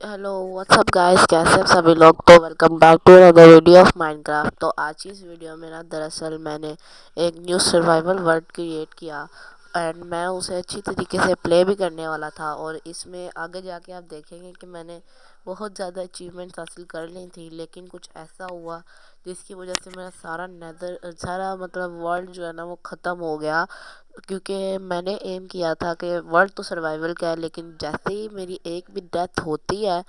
Hello what's up guys, कैसे हैं सभी लोग। तो welcome back to another video of Minecraft. तो आज की इस वीडियो में ना दरअसल मैंने एक न्यू सर्वाइवल वर्ल्ड क्रिएट किया एंड मैं उसे अच्छी तरीके से प्ले भी करने वाला था। और इसमें आगे जाके आप देखेंगे कि मैंने बहुत ज़्यादा अचीवमेंट्स हासिल कर ली थी, लेकिन कुछ ऐसा हुआ जिसकी वजह से मेरा सारा मतलब वर्ल्ड जो है ना वो ख़त्म हो गया। क्योंकि मैंने एम किया था कि वर्ल्ड तो सर्वाइवल का है, लेकिन जैसे ही मेरी एक भी डेथ होती है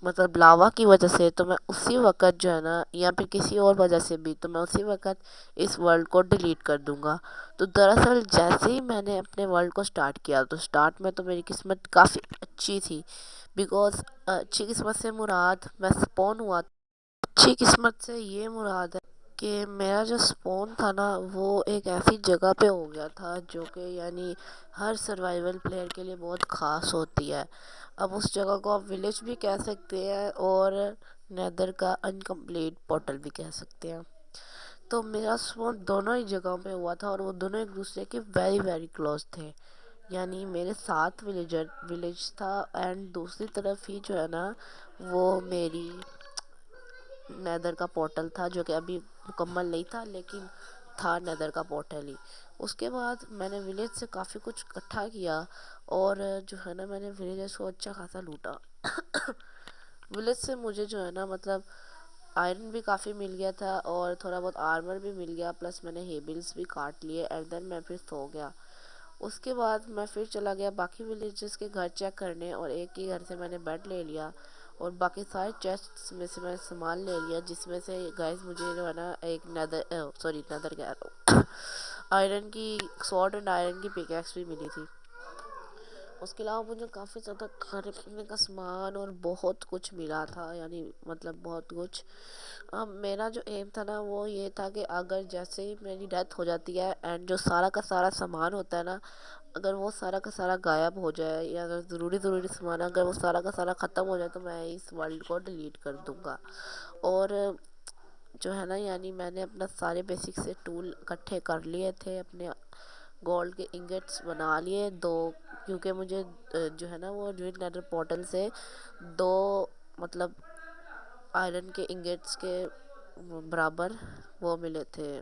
मतलब लावा की वजह से, तो मैं उसी वक्त जो है ना, या फिर किसी और वजह से भी, तो मैं उसी वक्त इस वर्ल्ड को डिलीट कर दूंगा। तो दरअसल जैसे ही मैंने अपने वर्ल्ड को स्टार्ट किया, तो स्टार्ट में तो मेरी किस्मत काफ़ी अच्छी थी। बिकॉज अच्छी किस्मत से मुराद मैं स्पॉन हुआ। अच्छी किस्मत से ये मुराद है कि मेरा जो स्पॉन था ना वो एक ऐसी जगह पे हो गया था जो कि यानी हर सर्वाइवल प्लेयर के लिए बहुत ख़ास होती है। अब उस जगह को आप विलेज भी कह सकते हैं और नेदर का अनकम्प्लीट पोर्टल भी कह सकते हैं। तो मेरा स्पॉन दोनों ही जगहों पे हुआ था और वो दोनों एक दूसरे के वेरी वेरी क्लोज थे। यानी मेरे साथ विलेज था एंड दूसरी तरफ ही जो है ना वो मेरी नेदर का पोर्टल था, जो कि अभी मुकम्मल नहीं था लेकिन था नेदर का पोर्टल ही। उसके बाद मैंने विलेज से काफ़ी कुछ इकट्ठा किया और जो है ना मैंने विलेजर्स को अच्छा खासा लूटा। विलेज से मुझे जो है ना मतलब आयरन भी काफ़ी मिल गया था और थोड़ा बहुत आर्मर भी मिल गया, प्लस मैंने हेबिल्स भी काट लिए एंड देन मैं फिर सो गया। उसके बाद मैं फिर चला गया बाकी विलेजेस के घर चेक करने और एक ही घर से मैंने बेड ले लिया और बाकी सारे चेस्ट्स में से मैंने सामान ले लिया, जिसमें से गाइस मुझे जो है ना एक नदर कह रहा हूँ आयरन की स्वॉर्ड एंड आयरन की पिकैक्स भी मिली थी। उसके अलावा मुझे काफ़ी ज़्यादा खाने पीने का सामान और बहुत कुछ मिला था, यानी मतलब बहुत कुछ। अब मेरा जो एम था ना वो ये था कि अगर जैसे ही मेरी डेथ हो जाती है एंड जो सारा का सारा सामान होता है ना, अगर वो सारा का सारा गायब हो जाए या अगर ज़रूरी सामान अगर वो सारा का सारा ख़त्म हो जाए, तो मैं इस वर्ल्ड को डिलीट कर दूँगा। और जो है ना यानी मैंने अपना सारे बेसिक से टूल इकट्ठे कर लिए थे, अपने गोल्ड के इंगेट्स बना लिए दो, क्योंकि मुझे जो है ना वो ड्यूरिंग नेदर पोर्टल से दो मतलब आयरन के इंगेट्स के बराबर वो मिले थे।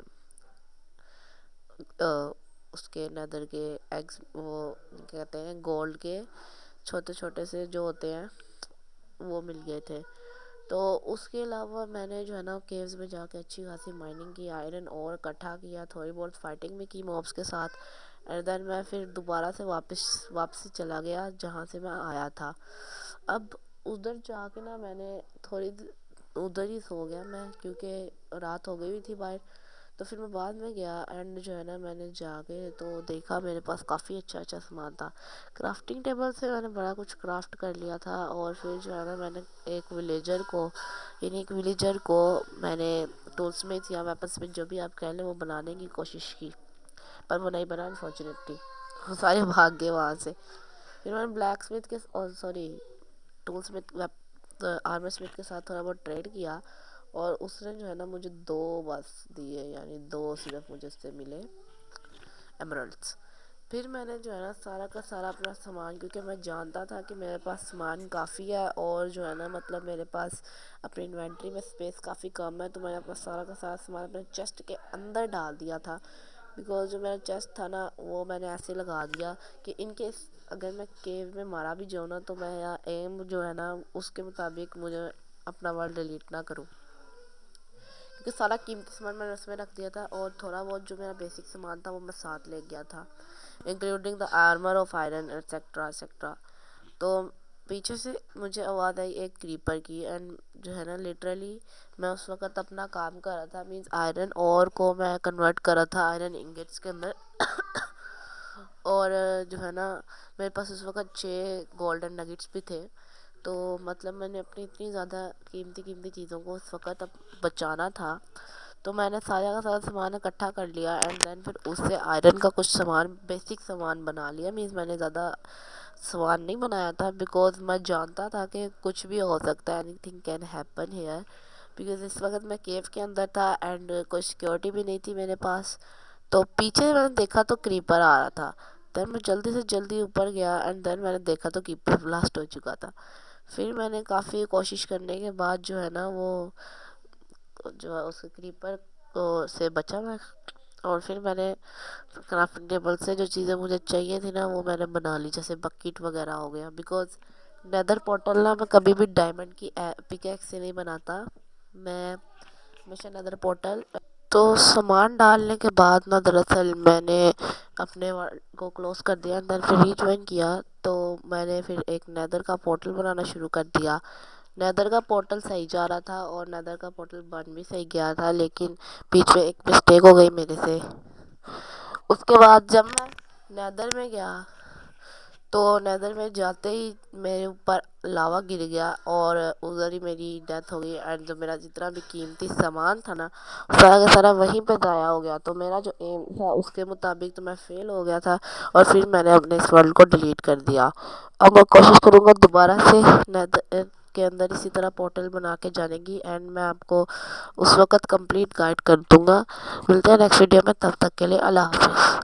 उसके नेदर के एग्स, वो कहते हैं गोल्ड के छोटे छोटे से जो होते हैं, वो मिल गए थे। तो उसके अलावा मैंने जो है ना केव्स में जाके अच्छी खासी माइनिंग की, आयरन और इकट्ठा किया, थोड़ी बहुत फाइटिंग भी की मॉब्स के साथ एंड देन मैं फिर दोबारा से वापसी चला गया जहाँ से मैं आया था। अब उधर जाके ना मैंने थोड़ी उधर ही सो गया मैं, क्योंकि रात हो गई हुई थी बाहर। तो फिर मैं बाद में गया एंड जो है ना मैंने जाके तो देखा मेरे पास काफ़ी अच्छा सामान था। क्राफ्टिंग टेबल से मैंने बड़ा कुछ क्राफ्ट कर लिया था और फिर जो है ना मैंने एक विलेजर को मैंने टूल्स में या वेपन्स में जो भी आप कह लें वो बनाने की कोशिश की, पर वो नहीं बना अनफॉर्चुनेटली। वो सारे भाग गए वहाँ से। फिर मैंने ब्लैक स्मिथ के sorry tool Smith armour Smith के साथ थोड़ा बहुत ट्रेड किया और उसने जो है ना मुझे दो बस दिए, यानी दो सिर्फ मुझे उससे मिले एमरल्ड्स। फिर मैंने जो है ना सारा का सारा अपना सामान, क्योंकि मैं जानता था कि मेरे पास सामान काफ़ी है और जो है ना मतलब मेरे पास अपनी इन्वेंट्री में स्पेस काफ़ी कम है, तो मैंने अपना सारा का सारा सामान अपने चेस्ट के अंदर डाल दिया था। बिकॉज जो मेरा चेस्ट था ना वो मैंने ऐसे लगा दिया कि इन केस अगर मैं केव में मारा भी जाऊँ ना, तो मैं यहाँ एम जो है ना उसके मुताबिक मुझे अपना वर्ल्ड डिलीट ना करूँ, क्योंकि सारा कीमती सामान मैंने उसमें रख दिया था और थोड़ा बहुत जो मेरा बेसिक सामान था वो मैं साथ ले गया था, including the armour of iron etcetera etcetera. तो पीछे से मुझे आवाज़ आई एक क्रीपर की एंड जो है ना लिटरली मैं उस वक्त अपना काम कर रहा था, मीन्स आयरन और को मैं कन्वर्ट कर रहा था आयरन इंगेट्स के अंदर। और जो है ना मेरे पास उस वक्त 6 गोल्डन नगेट्स भी थे। तो मतलब मैंने अपनी इतनी ज़्यादा कीमती चीज़ों को उस वक्त अब बचाना था, तो मैंने सारा का सारा सामान इकट्ठा कर लिया एंड देन फिर उससे आयरन का कुछ सामान बेसिक सामान बना लिया। मीन्स मैंने ज़्यादा सामान नहीं बनाया था, बिकॉज मैं जानता था कि कुछ भी हो सकता है, anything can happen here. Because इस वक्त मैं केव के अंदर था एंड कोई सिक्योरिटी भी नहीं थी मेरे पास। तो पीछे मैंने देखा तो क्रीपर आ रहा था, देन मैं जल्दी से जल्दी ऊपर गया एंड देन मैंने देखा तो क्रीपर ब्लास्ट हो चुका था। پھر میں نے کافی کوشش کرنے کے بعد جو ہے نا وہ جو ہے اس کریپر کو سے بچا میں، اور پھر میں نے کرافٹنگ ٹیبل سے جو چیزیں مجھے چاہیے تھی نا وہ میں نے بنا لی، جیسے بکیٹ وغیرہ ہو گیا، بیکاز نیدر پورٹل نا میں کبھی بھی ڈائمنڈ کی پک ایکس سے نہیں بناتا، میں ہمیشہ نیدر پورٹل۔ تو سامان ڈالنے کے بعد نا دراصل میں نے اپنے کو کلوز کر دیا، اندر پھر ری جوائن کیا، تو میں نے پھر ایک نیدر کا پورٹل بنانا شروع کر دیا۔ نیدر کا پورٹل صحیح جا رہا تھا اور نیدر کا پورٹل بن بھی صحیح گیا تھا، لیکن بیچ میں ایک مسٹیک ہو گئی میرے سے۔ اس کے بعد جب میں نیدر میں گیا تو نیدر میں جاتے ہی میرے اوپر لاوا گر گیا اور ادھر ہی میری ڈیتھ ہو گئی، اینڈ جو میرا جتنا بھی قیمتی سامان تھا نا سارا کا سارا وہیں پہ ضائع ہو گیا، تو میرا جو ایم تھا اس کے مطابق تو میں فیل ہو گیا تھا، اور پھر میں نے اپنے اس ورلڈ کو ڈیلیٹ کر دیا۔ اب میں کوشش کروں گا دوبارہ سے نیدر کے اندر اسی طرح پورٹل بنا کے جانے کی، اینڈ میں آپ کو اس وقت کمپلیٹ گائیڈ کر دوں گا۔ ملتے ہیں نیکسٹ ویڈیو میں، تب تک کے لیے اللہ حافظ۔